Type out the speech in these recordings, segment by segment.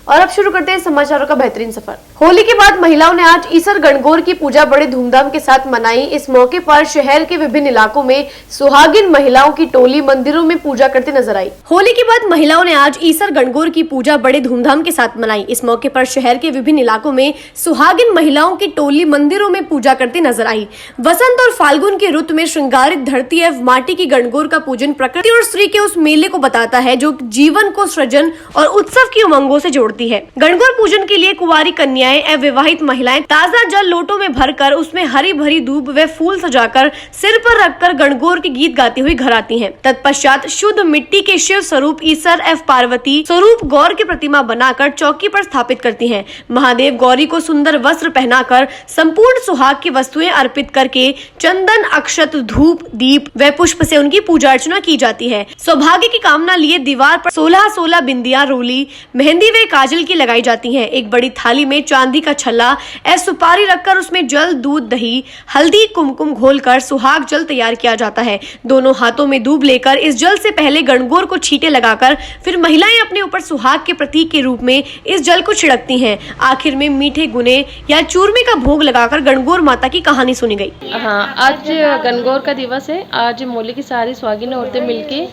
और अब शुरू करते हैं समाचारों का बेहतरीन सफर। होली के बाद महिलाओं ने आज ईसर गणगौर की पूजा बड़े धूमधाम के साथ मनाई। इस मौके पर शहर के विभिन्न इलाकों में सुहागिन महिलाओं की टोली मंदिरों में पूजा करते नजर आई। होली के बाद महिलाओं ने आज ईसर गणगौर की पूजा बड़े धूमधाम के साथ मनाई। इस मौके पर शहर के विभिन्न इलाकों में सुहागिन महिलाओं की टोली मंदिरों में पूजा करती नजर आई। वसंत और फाल्गुन की ऋतु में श्रृंगारित धरती एवं माटी की गणगौर का पूजन प्रकृति और स्त्री के उस मेले को बताता है जो जीवन को सृजन और उत्सव की उमंगों से जोड़ती है। गणगौर पूजन के लिए कुंवारी कन्याएं एवं विवाहित महिलाएं ताजा जल लोटों में भरकर उसमें हरी भरी धूप व फूल सजाकर सिर पर रखकर गणगौर के गीत गाती हुई घर आती हैं। तत्पश्चात शुद्ध मिट्टी के शिव स्वरूप ईसर एवं पार्वती स्वरूप गौर की प्रतिमा बनाकर चौकी पर स्थापित करती हैं। महादेव गौरी को सुंदर वस्त्र पहनाकर संपूर्ण सुहाग की वस्तुएं अर्पित करके चंदन, अक्षत, धूप, दीप व पुष्प से उनकी पूजा अर्चना की जाती है। सौभाग्य की कामना लिए दीवार पर 16 बिंदियां, रोली, मेहंदी व काजल की लगाई जाती हैं। एक बड़ी थाली में चांदी का छल्ला एवं सुपारी रखकर उसमें जल, दूध, दही, हल्दी, कुमकुम घोलकर सुहाग जल तैयार किया जाता है। दोनों हाथों में दूब लेकर इस जल से पहले गणगौर को छींटे लगाकर फिर महिलाएं अपने ऊपर सुहाग के प्रतीक के रूप में इस जल को छिड़कती हैं। आखिर में मीठे गुने या चूरमे का भोग लगाकर गणगौर माता की कहानी सुनी गई। हाँ, आज गणगौर का दिवस है। आज मोहल्ले की सारी सुहागिन औरतें मिलके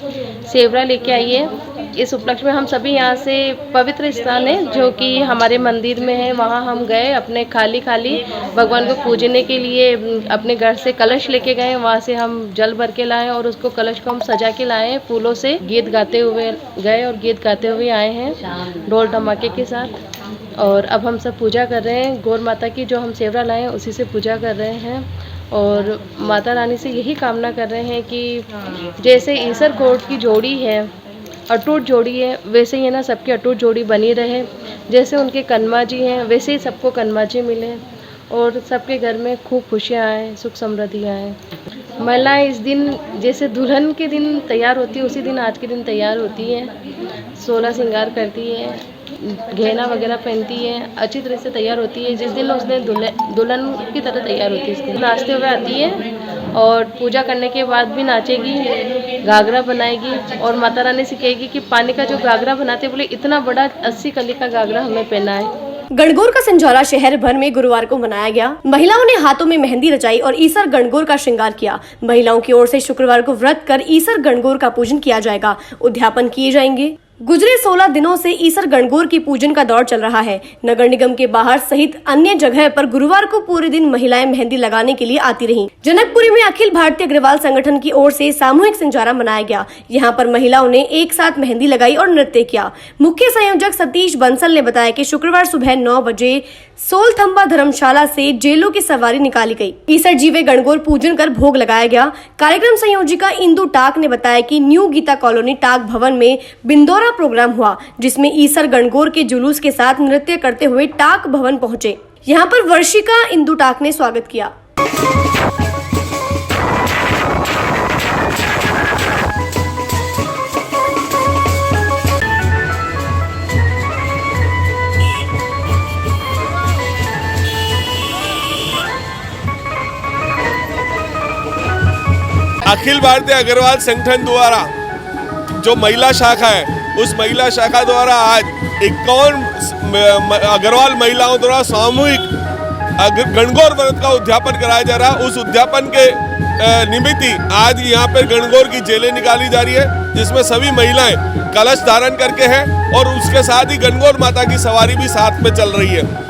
सेवरा लेके आई है। इस उपलक्ष्य में हम सभी यहाँ से पवित्र स्थान है जो कि हमारे मंदिर में है, वहाँ हम गए अपने खाली भगवान को पूजने के लिए। अपने घर से कलश लेके गए, वहाँ से हम जल भर के लाए और उसको कलश को हम सजा के लाए फूलों से। गीत गाते हुए गए और गीत गाते हुए आए हैं ढोल धमाके के साथ। और अब हम सब पूजा कर रहे हैं गौर माता की, जो हम सेवरा लाए हैं उसी से पूजा कर रहे हैं। और माता रानी से यही कामना कर रहे हैं कि जैसे ईसर गौर की जोड़ी है, अटूट जोड़ी है, वैसे ही है ना सबकी अटूट जोड़ी बनी रहे। जैसे उनके कन्मा जी हैं वैसे ही सबको कन्मा जी मिले और सबके घर में खूब खुशियाँ आए, सुख समृद्धि आए। महिलाएं इस दिन जैसे दुल्हन के दिन तैयार होती है उसी दिन आज के दिन तैयार होती है, 16 श्रृंगार करती है, गहना वगैरह पहनती है, अच्छी तरह से तैयार होती है। जिस दिन उसने दुल्हन की तरह तैयार होती है उस दिन नाचते हुए आती है और पूजा करने के बाद भी नाचेगी, घाघरा बनाएगी और माता रानी से कहेगी कि पानी का जो घाघरा बनाते बोले इतना बड़ा 80 कली का घाघरा हमें पहना है। गणगौर का संजारा शहर भर में गुरुवार को मनाया गया। महिलाओं ने हाथों में मेहंदी रचाई और ईसर गणगौर का श्रृंगार किया। महिलाओं की ओर से शुक्रवार को व्रत कर ईसर गणगौर का पूजन किया जाएगा, उद्यापन किए जाएंगे। गुजरे 16 दिनों से ईसर गणगौर की पूजन का दौर चल रहा है। नगर निगम के बाहर सहित अन्य जगह पर गुरुवार को पूरे दिन महिलाएं मेहंदी लगाने के लिए आती रहीं। जनकपुरी में अखिल भारतीय अग्रवाल संगठन की ओर से सामूहिक संजारा मनाया गया। यहां पर महिलाओं ने एक साथ मेहंदी लगाई और नृत्य किया। मुख्य संयोजक सतीश बंसल ने बताया कि शुक्रवार सुबह 9 बजे सोलथंबा धर्मशाला से जेलों की सवारी निकाली गई। ईसर जीवे गणगौर पूजन कर भोग लगाया गया। कार्यक्रम संयोजिका इंदु टाक ने बताया कि न्यू गीता कॉलोनी टाक भवन में बिंदौरा प्रोग्राम हुआ, जिसमें ईसर गणगौर के जुलूस के साथ नृत्य करते हुए टाक भवन पहुंचे। यहां पर वर्षिका इंदु टाक ने स्वागत किया। अखिल भारतीय अग्रवाल संगठन द्वारा जो महिला शाखा है, उस महिला शाखा द्वारा आज 51 अग्रवाल महिलाओं द्वारा सामूहिक गणगौर व्रत का उद्यापन कराया जा रहा है। उस उद्यापन के निमित्त आज यहाँ पर गणगौर की जेलें निकाली जा रही है, जिसमें सभी महिलाएं कलश धारण करके हैं और उसके साथ ही गणगौर माता की सवारी भी साथ में चल रही है।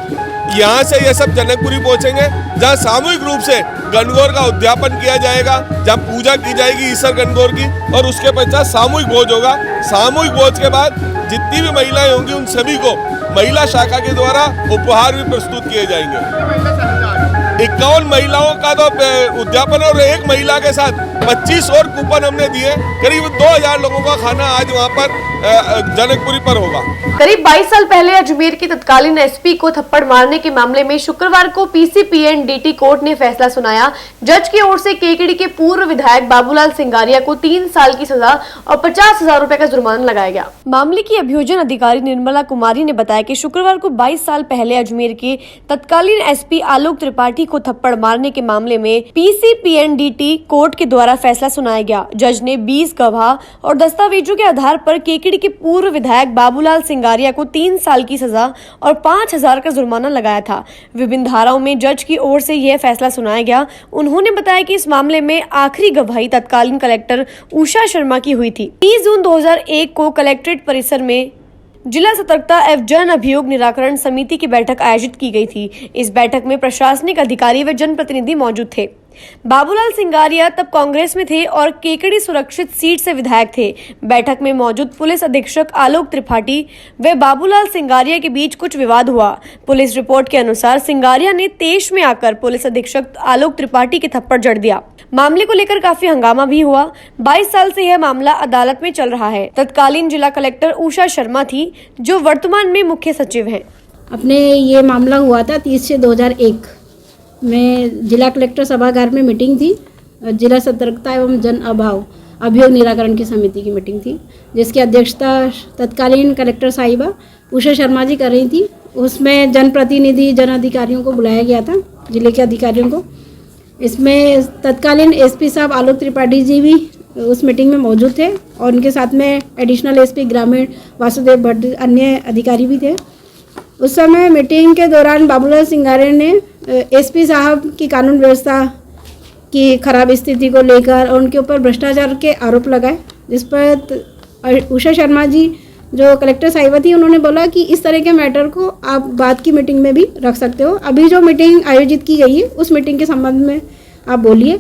यहाँ से ये सब जनकपुरी पहुंचेंगे, जहाँ सामूहिक रूप से गणगौर का उद्यापन किया जाएगा, जहाँ पूजा की जाएगी ईसर गणगौर की, और उसके पश्चात सामूहिक भोज होगा। सामूहिक भोज के बाद जितनी भी महिलाएं होंगी उन सभी को महिला शाखा के द्वारा उपहार भी प्रस्तुत किए जाएंगे। 51 महिलाओं का तो उद्यापन और एक महिला के साथ 25 और कूपन हमने दिए। करीब 2000 लोगों का खाना आज वहाँ पर जनकपुरी पर होगा। करीब 22 साल पहले अजमेर की तत्कालीन एसपी को थप्पड़ मारने के मामले में शुक्रवार को पीसीपीएनडीटी कोर्ट ने फैसला सुनाया। जज की ओर से केकेडी के पूर्व विधायक बाबूलाल सिंगारिया को 3 साल की सजा और 50,000 रुपए का जुर्माना लगाया गया। मामले की अभियोजन अधिकारी निर्मला कुमारी ने बताया कि शुक्रवार को 22 साल पहले अजमेर के तत्कालीन एसपी आलोक त्रिपाठी को थप्पड़ मारने के मामले में पीसीपीएनडीटी कोर्ट के द्वारा फैसला सुनाया गया। जज ने 20 गवाह और दस्तावेजों के आधार पर केकेडी भीड़ के पूर्व विधायक बाबूलाल सिंगारिया को 3 साल की सजा और 5,000 का जुर्माना लगाया था। विभिन्न धाराओं में जज की ओर से यह फैसला सुनाया गया। उन्होंने बताया कि इस मामले में आखिरी गवाही तत्कालीन कलेक्टर उषा शर्मा की हुई थी। 30 जून 2001 को कलेक्ट्रेट परिसर में जिला सतर्कता एवं जन अभियोग निराकरण समिति की बैठक आयोजित की गई थी। इस बैठक में प्रशासनिक अधिकारी व जनप्रतिनिधि मौजूद थे। बाबूलाल सिंगारिया तब कांग्रेस में थे और केकड़ी सुरक्षित सीट से विधायक थे। बैठक में मौजूद पुलिस अधीक्षक आलोक त्रिपाठी व बाबूलाल सिंगारिया के बीच कुछ विवाद हुआ। पुलिस रिपोर्ट के अनुसार सिंगारिया ने तेज में आकर पुलिस अधीक्षक आलोक त्रिपाठी के थप्पड़ जड़ दिया। मामले को लेकर काफी हंगामा भी हुआ। 22 साल से यह मामला अदालत में चल रहा है। तत्कालीन जिला कलेक्टर उषा शर्मा थी, जो वर्तमान में मुख्य सचिव हैं। अपने ये मामला हुआ था 30 से 2001 में जिला कलेक्टर सभागार में मीटिंग थी। जिला सतर्कता एवं जन अभियोग निराकरण की समिति की मीटिंग थी, जिसकी अध्यक्षता तत्कालीन कलेक्टर साहिबा उषा शर्मा जी कर रही थी। उसमें जनप्रतिनिधि जन अधिकारियों को बुलाया गया था, जिले के अधिकारियों को। इसमें तत्कालीन एसपी साहब आलोक त्रिपाठी जी भी उस मीटिंग में मौजूद थे और उनके साथ में एडिशनल एसपी ग्रामीण वासुदेव भट्ट अन्य अधिकारी भी थे। उस समय मीटिंग के दौरान बाबूलाल सिंगारिया ने एसपी साहब की कानून व्यवस्था की खराब स्थिति को लेकर और उनके ऊपर भ्रष्टाचार के आरोप लगाए, जिस पर उषा शर्मा जी जो कलेक्टर साहिबा थी, उन्होंने बोला कि इस तरह के मैटर को आप बाद की मीटिंग में भी रख सकते हो, अभी जो मीटिंग आयोजित की गई है उस मीटिंग के संबंध में आप बोलिए।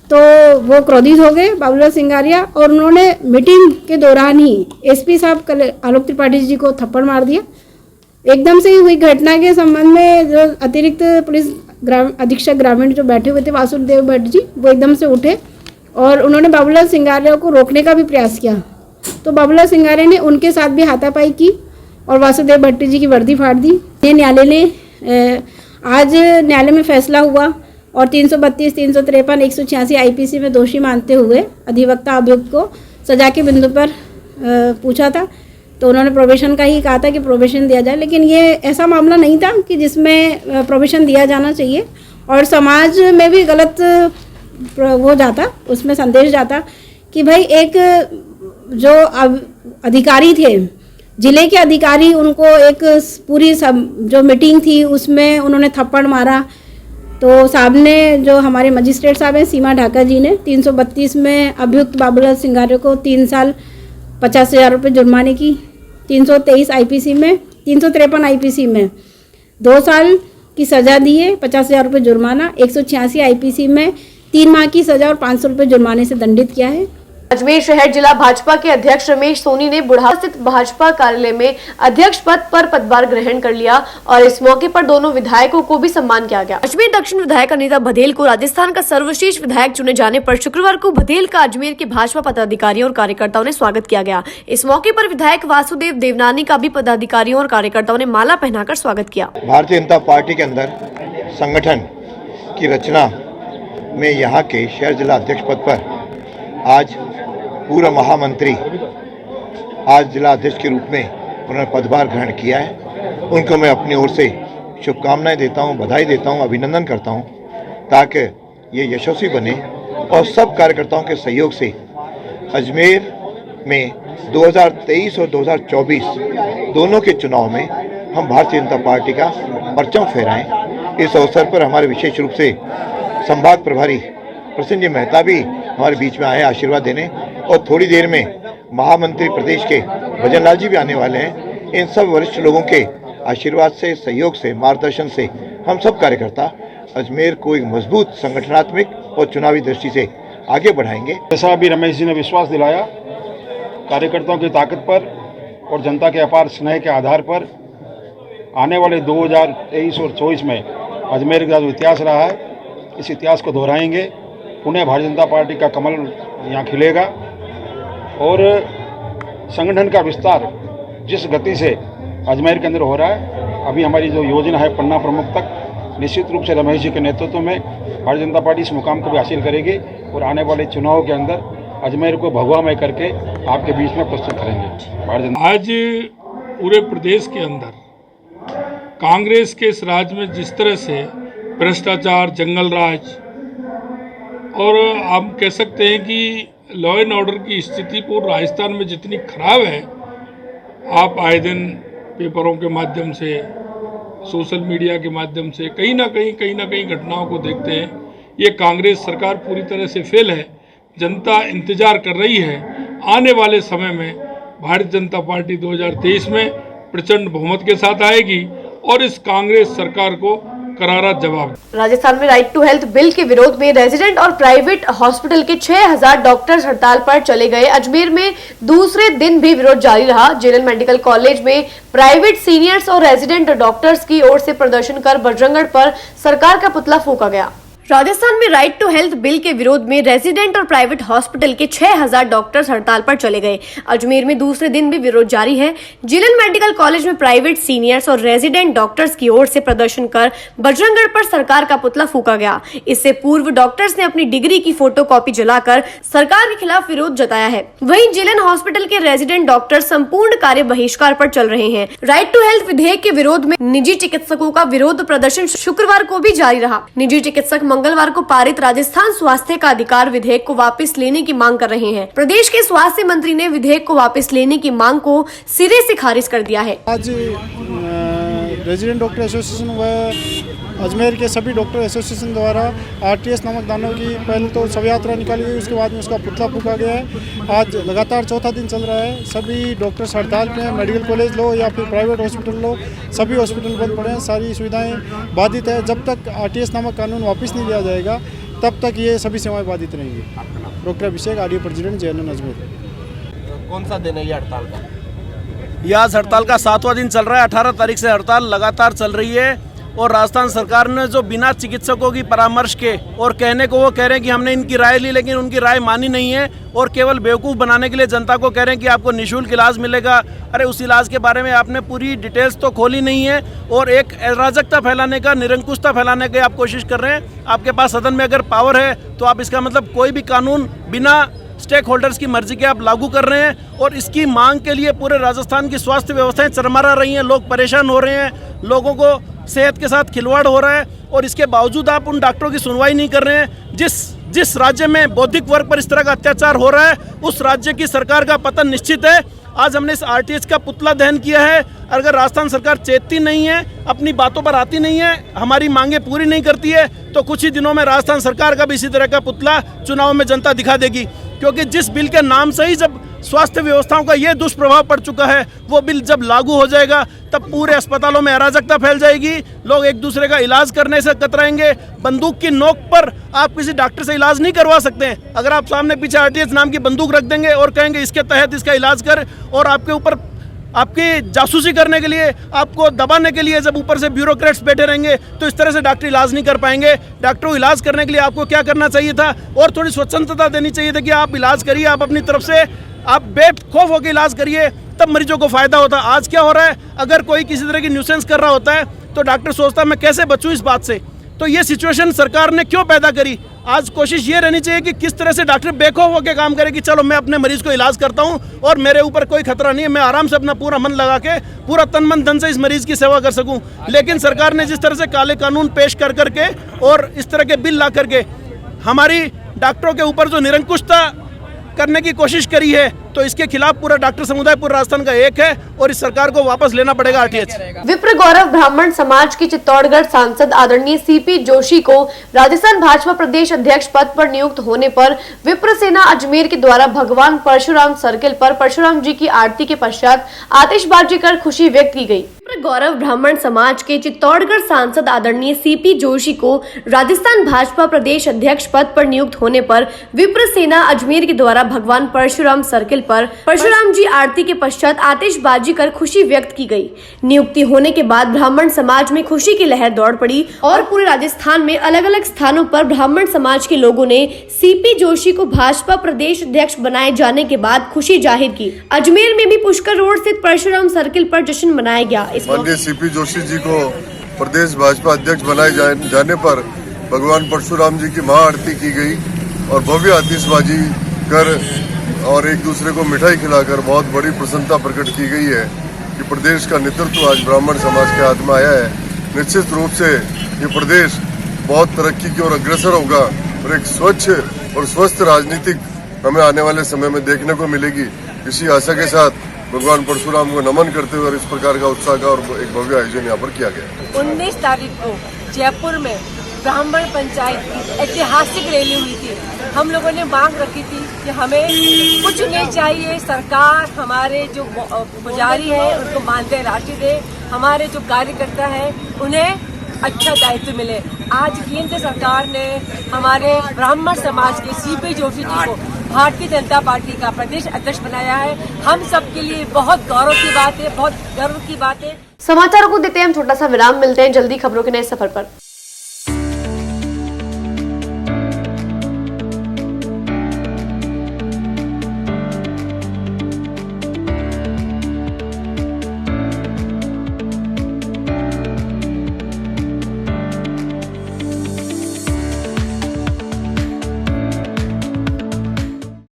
तो वो क्रोधित हो गए बाबूलाल सिंगारिया और उन्होंने मीटिंग के दौरान ही एसपी साहब आलोक त्रिपाठी जी को थप्पड़ मार दिया। एकदम से हुई घटना के संबंध में जो अतिरिक्त पुलिस अधीक्षक ग्रामीण जो बैठे हुए थे वासुदेव भट्ट जी, वो एकदम से उठे और उन्होंने बाबूलाल सिंगारिया को रोकने का भी प्रयास किया। तो बाबूलाल सिंगारिया ने उनके साथ भी हाथापाई की और वासुदेव भट्ट जी की वर्दी फाड़ दी। ये न्यायालय ने आज न्यायालय में फैसला हुआ और 332, 353, 186 आईपीसी में दोषी मानते हुए अधिवक्ता अभियुक्त को सजा के बिंदु पर पूछा था। तो उन्होंने प्रोबेशन का ही कहा था कि प्रोबेशन दिया जाए, लेकिन ये ऐसा मामला नहीं था कि जिसमें प्रोबेशन दिया जाना चाहिए और समाज में भी गलत वो जाता, उसमें संदेश जाता कि भाई एक जो अधिकारी थे, जिले के अधिकारी, उनको एक पूरी जो मीटिंग थी उसमें उन्होंने थप्पड़ मारा। तो साहब ने, जो हमारे मजिस्ट्रेट साहब हैं सीमा ढाका जी ने 332 में अभियुक्त बाबूलाल सिंगारिया को 3 साल 50,000 रुपये जुर्माने की, 323 आईपीसी में, 353 आईपीसी में 2 साल की सज़ा दी है, 50,000 रुपये जुर्माना, 186 आईपीसी में 3 माह की सज़ा और 500 रुपये जुर्माने से दंडित किया है। अजमेर शहर जिला भाजपा के अध्यक्ष रमेश सोनी ने बुढ़ापा स्थित भाजपा कार्यालय में अध्यक्ष पद पर पदभार ग्रहण कर लिया और इस मौके पर दोनों विधायकों को भी सम्मान किया गया। अजमेर दक्षिण विधायक अनीता बघेल को राजस्थान का सर्वश्रेष्ठ विधायक चुने जाने पर शुक्रवार को बघेल का अजमेर के भाजपा पदाधिकारियों और कार्यकर्ताओं ने स्वागत किया गया। इस मौके पर विधायक वासुदेव देवनानी का भी पदाधिकारियों और कार्यकर्ताओं ने माला पहनाकर स्वागत किया। भारतीय जनता पार्टी के अंदर संगठन की रचना में यहाँ के शहर जिला अध्यक्ष पद पर आज पूर्व महामंत्री आज जिला अध्यक्ष के रूप में उन्होंने पदभार ग्रहण किया है। उनको मैं अपनी ओर से शुभकामनाएं देता हूं, बधाई देता हूं, अभिनंदन करता हूं, ताकि ये यशस्वी बने और सब कार्यकर्ताओं के सहयोग से अजमेर में 2023 और 2024 दोनों के चुनाव में हम भारतीय जनता पार्टी का परचम फहराएं। इस अवसर पर हमारे विशेष रूप से संभाग प्रभारी प्रसन्न जी मेहता भी हमारे बीच में आए आशीर्वाद देने और थोड़ी देर में महामंत्री प्रदेश के भजन लाल जी भी आने वाले हैं। इन सब वरिष्ठ लोगों के आशीर्वाद से, सहयोग से, मार्गदर्शन से हम सब कार्यकर्ता अजमेर को एक मजबूत संगठनात्मक और चुनावी दृष्टि से आगे बढ़ाएंगे। जैसा अभी रमेश जी ने विश्वास दिलाया, कार्यकर्ताओं की ताकत पर और जनता के अपार स्नेह के आधार पर आने वाले 2023 और 24 में अजमेर का जो इतिहास रहा है, इस इतिहास को दोहराएंगे। पुनः भारतीय जनता पार्टी का कमल यहाँ खिलेगा और संगठन का विस्तार जिस गति से अजमेर के अंदर हो रहा है, अभी हमारी जो योजना है पन्ना प्रमुख तक, निश्चित रूप से रमेश जी के नेतृत्व में भारतीय जनता पार्टी इस मुकाम को भी हासिल करेगी और आने वाले चुनाव के अंदर अजमेर को भगवामय करके आपके बीच में प्रस्तुत करेंगे। आज पूरे प्रदेश के अंदर कांग्रेस के इस राज में जिस तरह से भ्रष्टाचार, जंगल राज और हम कह सकते हैं कि लॉ एंड ऑर्डर की स्थिति पूरे राजस्थान में जितनी खराब है, आप आए दिन पेपरों के माध्यम से, सोशल मीडिया के माध्यम से कहीं ना कहीं घटनाओं को देखते हैं। ये कांग्रेस सरकार पूरी तरह से फेल है। जनता इंतजार कर रही है। आने वाले समय में भारतीय जनता पार्टी 2023 में प्रचंड बहुमत के साथ आएगी और इस कांग्रेस सरकार को करारा जवाब। राजस्थान में राइट टू हेल्थ बिल के विरोध में रेजिडेंट और प्राइवेट हॉस्पिटल के 6000 डॉक्टर्स हड़ताल पर चले गए। अजमेर में दूसरे दिन भी विरोध जारी रहा। जेएनएन मेडिकल कॉलेज में प्राइवेट सीनियर्स और रेजिडेंट डॉक्टर्स की ओर से प्रदर्शन कर बजरंगगढ़ पर सरकार का पुतला फूंका गया। राजस्थान में राइट टू हेल्थ बिल के विरोध में रेजिडेंट और प्राइवेट हॉस्पिटल के 6000 डॉक्टर्स हड़ताल पर चले गए। अजमेर में दूसरे दिन भी विरोध जारी है। जेएनएन मेडिकल कॉलेज में प्राइवेट सीनियर्स और रेजिडेंट डॉक्टर्स की ओर से प्रदर्शन कर बजरंगगढ़ पर सरकार का पुतला फूंका गया। इससे पूर्व डॉक्टर्स ने अपनी डिग्री की फोटोकॉपी जलाकर सरकार के खिलाफ विरोध जताया है। वहीं जेएनएन हॉस्पिटल के रेजिडेंट डॉक्टर संपूर्ण कार्य बहिष्कार पर चल रहे हैं। राइट टू हेल्थ विधेयक के विरोध में निजी चिकित्सकों का विरोध प्रदर्शन शुक्रवार को भी जारी रहा। निजी चिकित्सक मंगलवार को पारित राजस्थान स्वास्थ्य का अधिकार विधेयक को वापस लेने की मांग कर रहे हैं। प्रदेश के स्वास्थ्य मंत्री ने विधेयक को वापस लेने की मांग को सिरे से खारिज कर दिया है। आज रेजिडेंट डॉक्टर एसोसिएशन व अजमेर के सभी डॉक्टर एसोसिएशन द्वारा आरटीएस नामक दानों की पहले तो शव यात्रा निकाली गई, उसके बाद में उसका पुतला फूंका गया है। आज लगातार चौथा दिन चल रहा है। सभी डॉक्टर्स हड़ताल पे हैं। मेडिकल कॉलेज लो या फिर प्राइवेट हॉस्पिटल लो, सभी हॉस्पिटल बंद पड़े हैं। सारी सुविधाएं बाधित है। जब तक आरटीएस नामक कानून वापस नहीं लिया जाएगा तब तक ये सभी सेवाएं बाधित रहेंगी। डॉक्टर अभिषेक, आरडीओ प्रेसिडेंट, जेएनएन अजमेर। कौन सा दिन है ये हड़ताल का? यह आज हड़ताल का 7वां दिन चल रहा है। 18 तारीख से हड़ताल लगातार चल रही है और राजस्थान सरकार ने जो बिना चिकित्सकों की परामर्श के और कहने को वो कह रहे हैं कि हमने इनकी राय ली, लेकिन उनकी राय मानी नहीं है और केवल बेवकूफ़ बनाने के लिए जनता को कह रहे हैं कि आपको निःशुल्क इलाज मिलेगा। अरे उस इलाज के बारे में आपने पूरी डिटेल्स तो खोली नहीं है और एक अराजकता फैलाने का, निरंकुशता फैलाने की आप कोशिश कर रहे हैं। आपके पास सदन में अगर पावर है तो आप इसका मतलब कोई भी कानून बिना स्टेक होल्डर्स की मर्जी के आप लागू कर रहे हैं और इसकी मांग के लिए पूरे राजस्थान की स्वास्थ्य व्यवस्थाएं चरमरा रही हैं। लोग परेशान हो रहे हैं, लोगों को सेहत के साथ खिलवाड़ हो रहा है और इसके बावजूद आप उन डॉक्टरों की सुनवाई नहीं कर रहे हैं। जिस राज्य में बौद्धिक वर्ग पर इस तरह का अत्याचार हो रहा है उस राज्य की सरकार का पतन निश्चित है। आज हमने इस आरटीएस का पुतला दहन किया है। अगर राजस्थान सरकार चेतती नहीं है, अपनी बातों पर आती नहीं है, हमारी मांगे पूरी नहीं करती है तो कुछ ही दिनों में राजस्थान सरकार का भी इसी तरह का पुतला चुनाव में जनता दिखा देगी। क्योंकि जिस बिल के नाम से ही जब स्वास्थ्य व्यवस्थाओं का ये दुष्प्रभाव पड़ चुका है, वो बिल जब लागू हो जाएगा तब पूरे अस्पतालों में अराजकता फैल जाएगी। लोग एक दूसरे का इलाज करने से कतराएंगे। बंदूक की नोक पर आप किसी डॉक्टर से इलाज नहीं करवा सकते हैं। अगर आप सामने पीछे आरटीएस नाम की बंदूक रख देंगे और कहेंगे इसके तहत इसका इलाज कर, और आपके ऊपर आपकी जासूसी करने के लिए, आपको दबाने के लिए जब ऊपर से ब्यूरोक्रेट्स बैठे रहेंगे तो इस तरह से डॉक्टर इलाज नहीं कर पाएंगे। डॉक्टरों को इलाज करने के लिए आपको क्या करना चाहिए था और थोड़ी स्वतंत्रता देनी चाहिए था कि आप इलाज करिए, आप अपनी तरफ से आप बेखौफ होकर इलाज करिए, तब मरीजों को फायदा होता। आज क्या हो रहा है, अगर कोई किसी तरह की न्यूसेंस कर रहा होता है तो डॉक्टर सोचता है मैं कैसे बचूं इस बात से। तो ये सिचुएशन सरकार ने क्यों पैदा करी? आज कोशिश ये रहनी चाहिए कि किस तरह से डॉक्टर बेखौफ होकर काम करे कि चलो मैं अपने मरीज को इलाज करता हूं और मेरे ऊपर कोई खतरा नहीं है, मैं आराम से अपना पूरा मन लगा के पूरा तन मन धन से इस मरीज की सेवा कर सकूं। लेकिन सरकार ने जिस तरह से काले कानून पेश कर करके और इस तरह के बिल ला करके हमारी डॉक्टरों के ऊपर जो निरंकुशता करने की कोशिश करी है, तो इसके खिलाफ पूरा डॉक्टर समुदाय पूरा राजस्थान का एक है और इस सरकार को वापस लेना पड़ेगा आरटीएच। विप्र गौरव ब्राह्मण समाज के चित्तौड़गढ़ सांसद आदरणीय सीपी जोशी को राजस्थान भाजपा प्रदेश अध्यक्ष पद पर नियुक्त होने पर विप्र सेना अजमेर के द्वारा भगवान परशुराम सर्किल पर परशुराम जी की आरती के पश्चात आतिशबाजी कर खुशी व्यक्त की गई। गौरव ब्राह्मण समाज के चित्तौड़गढ़ सांसद आदरणीय सीपी जोशी को राजस्थान भाजपा प्रदेश अध्यक्ष पद पर नियुक्त होने पर विप्र सेना अजमेर के द्वारा भगवान परशुराम सर्किल पर परशुराम जी आरती के पश्चात आतिशबाजी कर खुशी व्यक्त की गई। नियुक्ति होने के बाद ब्राह्मण समाज में खुशी की लहर दौड़ पड़ी और पूरे राजस्थान में अलग अलग स्थानों पर ब्राह्मण समाज के लोगों ने सीपी जोशी को भाजपा प्रदेश अध्यक्ष बनाए जाने के बाद खुशी जाहिर की। अजमेर में भी पुष्कर रोड स्थित परशुराम सर्किल पर जश्न मनाया गया। माननीय सीपी जोशी जी को प्रदेश भाजपा अध्यक्ष बनाए जाने पर भगवान परशुराम जी की महाआरती की गई और भव्य आतिशबाजी कर और एक दूसरे को मिठाई खिलाकर बहुत बड़ी प्रसन्नता प्रकट की गई है कि प्रदेश का नेतृत्व आज ब्राह्मण समाज के हाथ में आया है। निश्चित रूप से ये प्रदेश बहुत तरक्की की ओर अग्रसर होगा और एक स्वच्छ और स्वस्थ राजनीतिक हमें आने वाले समय में देखने को मिलेगी। इसी आशा के साथ भगवान परशुराम को नमन करते हुए इस प्रकार का उत्साह का और एक भव्य आयोजन यहाँ पर किया गया। 19 तारीख को जयपुर में ब्राह्मण पंचायत की ऐतिहासिक रैली हुई थी। हम लोगों ने मांग रखी थी कि हमें कुछ नहीं चाहिए, सरकार हमारे जो पुजारी है उनको मानदेय राशि दे, हमारे जो कार्यकर्ता है उन्हें अच्छा दायित्व मिले। आज केंद्र सरकार ने हमारे ब्राह्मण समाज के सीपी जोशी जी को भारतीय जनता पार्टी का प्रदेश अध्यक्ष बनाया है। हम सब के लिए बहुत गौरव की बात है, बहुत गर्व की बात है। समाचारों को देते हैं हम छोटा सा विराम, मिलते हैं जल्दी खबरों के नए सफर पर।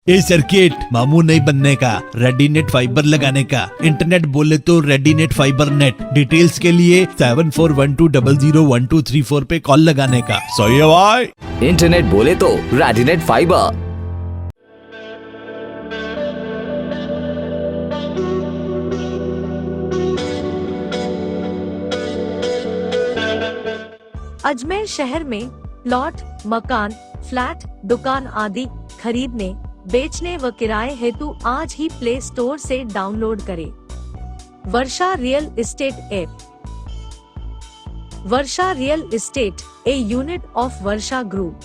ये सर्किट मामूल नहीं बनने का, रेडीनेट फाइबर लगाने का। इंटरनेट बोले तो रेडीनेट फाइबर नेट। डिटेल्स के लिए 7412001234 पे कॉल लगाने का। सही है भाई। इंटरनेट बोले तो रेडीनेट फाइबर। अजमेर शहर में प्लॉट, मकान, फ्लैट, दुकान आदि खरीदने, बेचने व किराए हेतु आज ही प्ले स्टोर से डाउनलोड करें Varsha real estate app. Varsha real estate, a unit of Varsha group,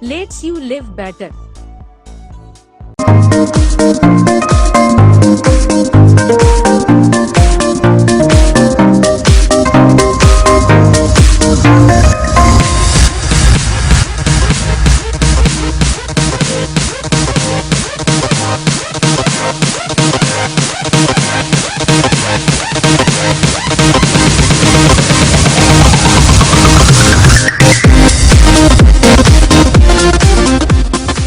lets you live better.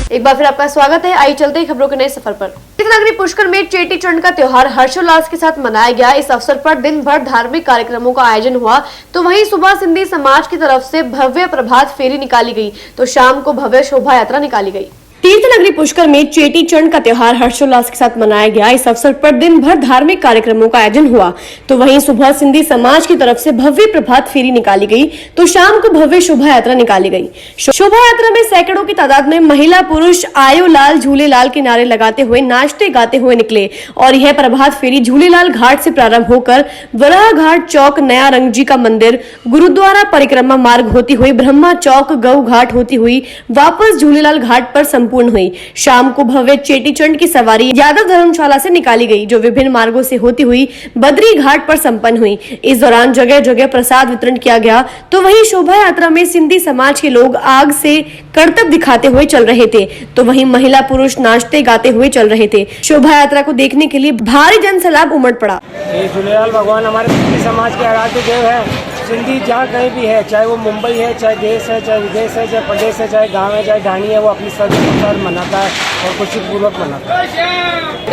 एक बार फिर आपका स्वागत है। आइए चलते हैं खबरों के नए सफर पर। नगरी पुष्कर में चेटी चंड का त्योहार हर्षोल्लास के साथ मनाया गया। इस अवसर पर दिन भर धार्मिक कार्यक्रमों का आयोजन हुआ, तो वहीं सुबह सिंधी समाज की तरफ से भव्य प्रभात फेरी निकाली गई, तो शाम को भव्य शोभा यात्रा निकाली गई। तीर्थ नगरी पुष्कर में चेटी चंड का त्योहार हर्षोल्लास के साथ मनाया गया। इस अवसर पर दिन भर धार्मिक कार्यक्रमों का आयोजन हुआ, तो वहीं सुबह सिंधी समाज की तरफ से भव्य प्रभात फेरी निकाली गई, तो शाम को भव्य शोभा यात्रा निकाली गई। शोभा यात्रा में सैकड़ों की तादाद में महिला पुरुष आयो लाल झूलेलाल के नारे लगाते हुए नाचते गाते हुए निकले और यह प्रभात फेरी झूलेलाल घाट से प्रारंभ होकर वराह घाट चौक, नया रंगजी का मंदिर, गुरुद्वारा परिक्रमा मार्ग होती हुई ब्रह्मा चौक, गऊ घाट होती हुई वापस झूलेलाल घाट पर संपूर्ण हुई। शाम को भव्य चेटीचंड की सवारी यादव धर्मशाला से निकाली गई, जो विभिन्न मार्गों से होती हुई बद्री घाट पर संपन्न हुई। इस दौरान जगह जगह प्रसाद वितरण किया गया, तो वहीं शोभा यात्रा में सिंधी समाज के लोग आग से करतब दिखाते हुए चल रहे थे, तो वहीं महिला पुरुष नाचते गाते हुए चल रहे थे। शोभा यात्रा को देखने के लिए भारी जनसैलाब उमड़ पड़ा। झूलेलाल भगवान हमारे सिंधी समाज के आराध्य देव है। सिंधी जहाँ कहीं भी है, चाहे वो मुंबई है, चाहे देश है, चाहे विदेश है, चाहे प्रदेश है, चाहे गांव है, चाहे ढाणी है, वो अपनी श्रद्धा अनुसार मनाता है और खुशीपूर्वक मनाता है।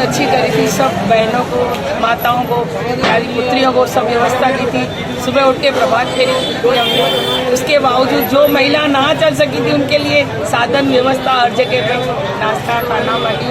अच्छी करी थी, सब बहनों को, माताओं को, प्यारी पुत्रियों को सब व्यवस्था की थी। सुबह उठ के प्रभात फेरी की हमने। उसके बावजूद जो महिला ना चल सकी थी उनके लिए साधन व्यवस्था हर जगह पे, नाश्ता, खाना पानी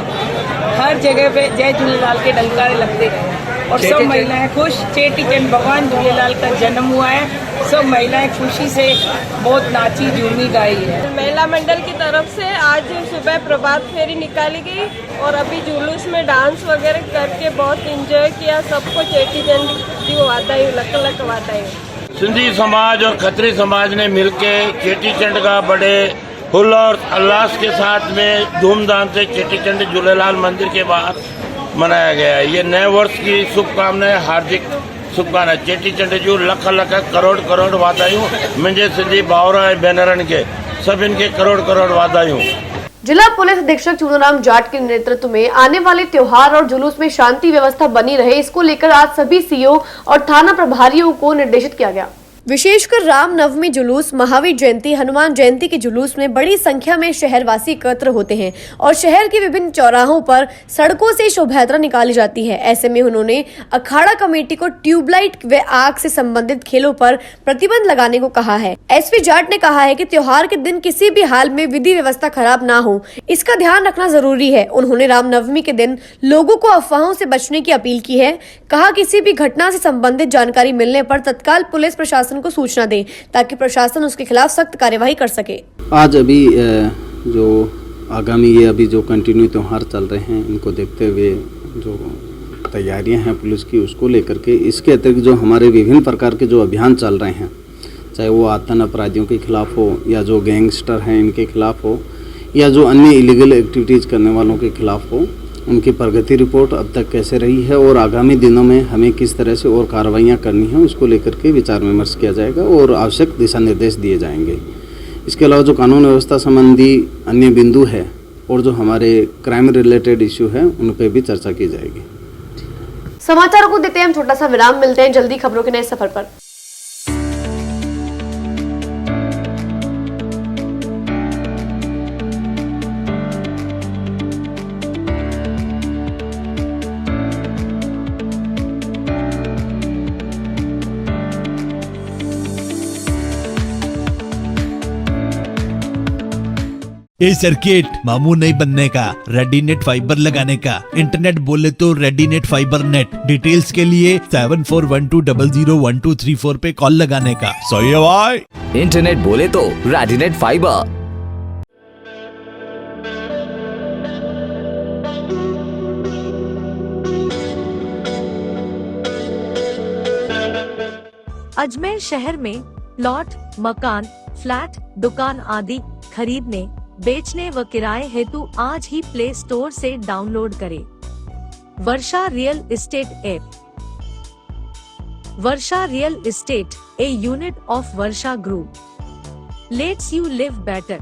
हर जगह पे जय झूलेलाल के डंकारे लगते हैं और सब महिलाएं खुश। चेटीचंड भगवान झूलेलाल का जन्म हुआ है, सब महिलाएं खुशी से बहुत नाची झूमी गाई है। महिला मंडल की तरफ से आज सुबह प्रभात फेरी निकाली गई और अभी जुलूस में डांस वगैरह करके बहुत एंजॉय किया। सबको चेटीचंड की वादाई लक लक वादाई। सिंधी समाज और खत्री समाज ने मिलके चेटीचंड का बड़े हुल्ला और उल्लास के साथ में धूमधाम से चेटीचंड झूलेलाल मंदिर के बाहर मनाया गया है। ये नए वर्ष की शुभकामनाएं, हार्दिक शुभकामनाएं। चेटीचंड जूं लख लख करोड़ करोड़ वाधायूं मुंहिंजे सिंधी भाउर ऐं भेनरनि खे, सभिनि खे करोड़ करोड़ वाधायूं। जिला पुलिस अधीक्षक चूनूराम जाट के नेतृत्व में आने वाले त्योहार और जुलूस में शांति व्यवस्था बनी रहे, इसको लेकर आज सभी सीओ और थाना प्रभारियों को निर्देशित किया गया। विशेषकर राम नवमी जुलूस, महावीर जयंती, हनुमान जयंती के जुलूस में बड़ी संख्या में शहरवासी एकत्र होते हैं और शहर के विभिन्न चौराहों पर सड़कों से शोभा यात्रा निकाली जाती है। ऐसे में उन्होंने अखाड़ा कमेटी को ट्यूबलाइट व आग से संबंधित खेलों पर प्रतिबंध लगाने को कहा है। एसपी जाट ने कहा है कि त्योहार के दिन किसी भी हाल में विधि व्यवस्था खराब ना हो, इसका ध्यान रखना जरूरी है। उन्होंने रामनवमी के दिन लोगों को अफवाहों से बचने की अपील की है। कहा किसी भी घटना से संबंधित जानकारी मिलने पर तत्काल पुलिस प्रशासन को सूचना दें ताकि प्रशासन उसके खिलाफ सख्त कार्यवाही कर सके। आज अभी जो आगामी ये अभी जो कंटिन्यू त्यौहार चल रहे हैं, इनको देखते हुए जो तैयारियां हैं पुलिस की, उसको लेकर के इसके अतिरिक्त जो हमारे विभिन्न प्रकार के जो अभियान चल रहे हैं, चाहे वो आतंक अपराधियों के खिलाफ हो या जो गैंगस्टर हैं इनके खिलाफ हो या जो अन्य इलीगल एक्टिविटीज़ करने वालों के खिलाफ हो, उनकी प्रगति रिपोर्ट अब तक कैसे रही है और आगामी दिनों में हमें किस तरह से और कार्रवाइयाँ करनी है, उसको लेकर के विचार विमर्श किया जाएगा और आवश्यक दिशा निर्देश दिए जाएंगे। इसके अलावा जो कानून व्यवस्था संबंधी अन्य बिंदु है और जो हमारे क्राइम रिलेटेड इश्यू है, उन पर भी चर्चा की जाएगी। समाचारों को देते हैं हम छोटा सा विराम, मिलते हैं जल्दी खबरों के नए सफर पर। ए सर्किट मामू नहीं बनने का, रेडीनेट फाइबर लगाने का, इंटरनेट बोले तो रेडीनेट फाइबर नेट। डिटेल्स के लिए 7412001234 पे कॉल लगाने का। सही है भाई। इंटरनेट बोले तो रेडीनेट फाइबर। अजमेर शहर में प्लॉट, मकान, फ्लैट, दुकान आदि खरीदने, बेचने व किराए हेतु आज ही प्ले स्टोर से डाउनलोड करें Varsha real estate app. Varsha real estate, a unit of Varsha group, lets you live better.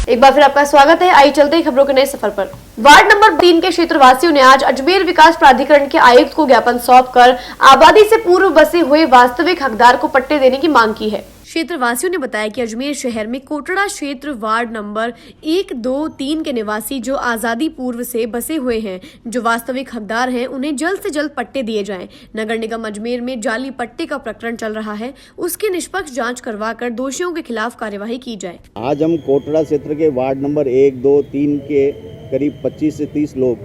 एक बार फिर आपका स्वागत है। आइए चलते हैं खबरों के नए सफर पर। वार्ड नंबर 3 के क्षेत्रवासियों ने आज अजमेर विकास प्राधिकरण के आयुक्त को ज्ञापन सौंपकर आबादी से पूर्व बसे हुए वास्तविक हकदार को पट्टे देने की मांग की है। क्षेत्रवासियों ने बताया कि अजमेर शहर में कोटड़ा क्षेत्र वार्ड नंबर 1, 2, 3 के निवासी जो आजादी पूर्व से बसे हुए हैं, जो वास्तविक हकदार हैं, उन्हें जल्द से जल्द पट्टे दिए जाएं। नगर निगम अजमेर में जाली पट्टे का प्रकरण चल रहा है, उसकी निष्पक्ष जांच करवाकर दोषियों के खिलाफ कार्यवाही की जाए। आज हम कोटड़ा क्षेत्र के वार्ड नंबर 1, 2, 3 के करीब 25 से 30 लोग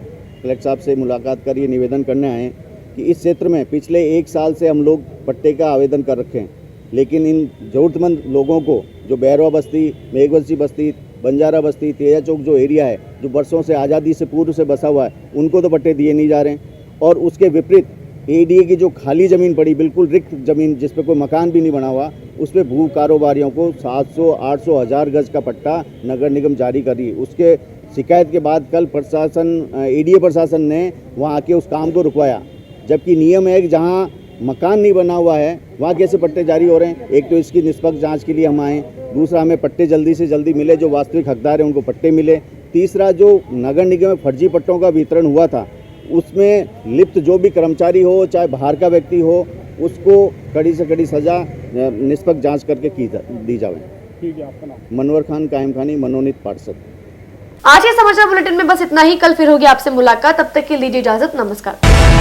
कलेक्टर साहब से मुलाकात कर ये निवेदन करने आए कि इस क्षेत्र में पिछले 1 साल से हम लोग पट्टे का आवेदन कर रखे हैं, लेकिन इन ज़रूरतमंद लोगों को जो बैरवा बस्ती, मेघवंशी बस्ती, बंजारा बस्ती, तेजा चौक जो एरिया है, जो वर्षों से आज़ादी से पूर्व से बसा हुआ है, उनको तो पट्टे दिए नहीं जा रहे हैं। और उसके विपरीत एडीए की जो खाली ज़मीन पड़ी, बिल्कुल रिक्त ज़मीन जिस पे कोई मकान भी नहीं बना हुआ, उस पर भू कारोबारियों को 700, 800, 1000 गज का पट्टा नगर निगम जारी कर रही है। उसके शिकायत के बाद कल प्रशासन, एडीए प्रशासन ने वहाँ आके उस काम को रुकवाया, जबकि नियम है कि जहाँ मकान नहीं बना हुआ है वहाँ कैसे पट्टे जारी हो रहे हैं। एक तो इसकी निष्पक्ष जांच के लिए हम आए, दूसरा हमें पट्टे जल्दी से जल्दी मिले, जो वास्तविक हकदार हैं उनको पट्टे मिले। तीसरा, जो नगर निगम में फर्जी पट्टों का वितरण हुआ था, उसमें लिप्त जो भी कर्मचारी हो, चाहे बाहर का व्यक्ति हो, उसको कड़ी से कड़ी सजा निष्पक्ष जाँच करके दी जाए। ठीक है, आपका नाम? मनोहर खान, कायम खानी, मनोनीत पार्षद। आज के समाचार बुलेटिन में बस इतना ही। कल फिर होगी आपसे मुलाकात, तब तक के लिए दीजिए इजाजत। नमस्कार।